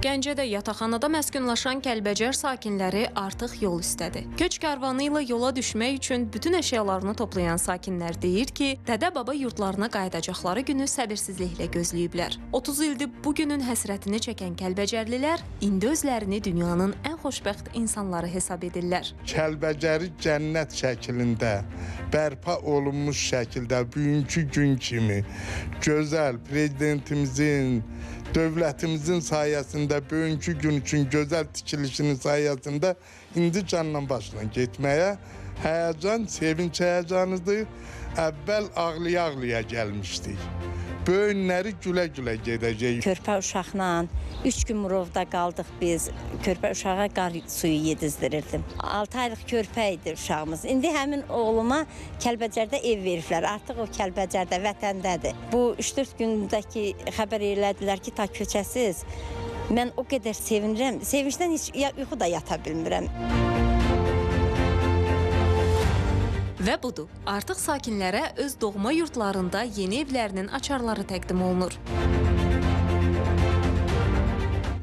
Gəncədə yataqxanada məskunlaşan Kəlbəcər sakinləri artıq yol istədi. Köç karvanı ilə yola düşmək üçün bütün əşyalarını toplayan sakinlər deyir ki, dədə-baba yurdlarına qayıdacaqları günü səbirsizliklə gözləyiblər. 30 ildir bu günün həsrətini çəkən Kəlbəcərlilər indi özlərini dünyanın ən xoşbəxt insanları hesab edirlər. Kəlbəcəri cənnət şəklində, bərpa olunmuş şəkildə bugünkü gün kimi gözəl prezidentimizin, dövlətimizin sayəsində bugünkü gün üçün gözəl tikilişinin sayəsində indi canla başla getməyə həyəcan, sevinç həyəcanıdır. Əvvəl ağlaya-ağlaya gəlmişdik. Böyünləri gülə-gülə gedəcək. Körpə uşaqla 3 gün Murovda qaldıq biz. Körpə uşağa qar suyu yedizdirirdim. 6 aylıq körpə idi uşağımız. İndi həmin oğluma Kəlbəcərdə ev veriblər. Artıq o Kəlbəcərdə, vətəndədir. Bu 3-4 gündəki xəbər elədilər ki, ta köçəsiz. Mən o qədər sevinirəm. Sevincdən heç yuxu da yata bilmirəm. Və budur, artıq sakinlərə öz doğma yurtlarında yeni evlərinin açarları təqdim olunur.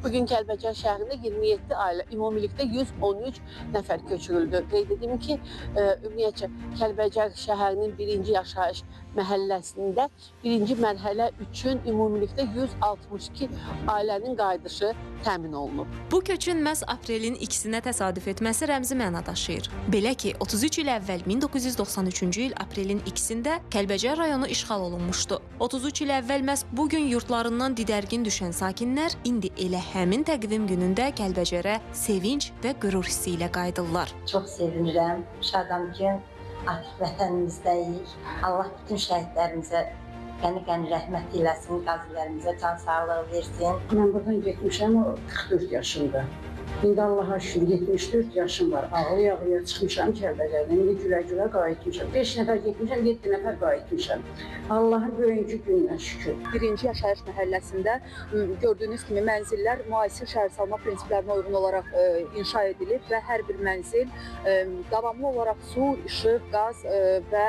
Bugün Kəlbəcər şəhərində 27 ailə, ümumilikdə 113 nəfər köçürüldü. Qeyd edim ki, ümumiyyətcə Kəlbəcər şəhərinin 1-ci yaşayış məhəlləsində 1-ci mərhələ üçün ümumilikdə 162 ailənin qayıdışı təmin olunub. Bu köçün məhz aprelin 2-sinə təsadüf etməsi rəmzi məna daşıyır. Belə ki, 33 il əvvəl 1993-cü il aprelin 2-sində Kəlbəcər rayonu işğal olunmuşdu. 33 il əvvəl məhz bu gün yurtlarından didərgin düşən sakinlər indi elə həmin təqvim günündə Kəlbəcərə sevinç və qürur hissi ilə qayıdırlar. Çox sevinirəm, şadam ki, artıq vətənimizdəyik. Allah bütün şəhidlərimizə qəni-qəni rəhmət eləsin, qazilərimizə can sağlığı versin. Mən buradan getmişəm, o 44 yaşında. İndi Allah'a şükür 74 yaşım var. Ağlaya-ağlaya çıxmışam Kəlbəcərdən. İndi gülə-gülə qayıtmışam. 5 nəfər getmişəm, 7 nəfər qayıtmışam. Allah'ın bugünkü gününə şükür. 1-ci yaşayış məhəlləsində gördüyünüz kimi mənzillər müasir şəhərsalma prinsiplərinə uyğun olaraq inşa edilib və hər bir mənzil davamlı olaraq su, işıq, qaz və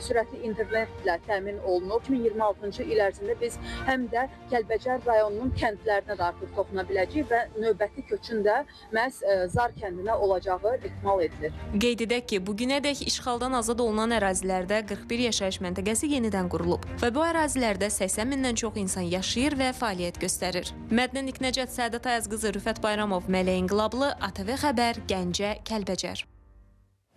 sürətli internetlə təmin olunub. 2026-cı il ərzində biz həm də Kəlbəcər rayonunun kəndlərinə də artıq toxuna biləcəyik və növbəti köçün də məhz Zar kəndinə olacağı ehtimal edilir. Qeyd edək ki, bugünədək işğaldan azad olunan ərazilərdə 41 yaşayış məntəqəsi yenidən qurulub və bu ərazilərdə 80 mindən çox insan yaşayır və fəaliyyət göstərir. Mədnə Niknəcət, Səadət Ayazqızı, Rüfət Bayramov, Mələyin Qılablı, ATV Xəbər, Gəncə, Kəlbəcər.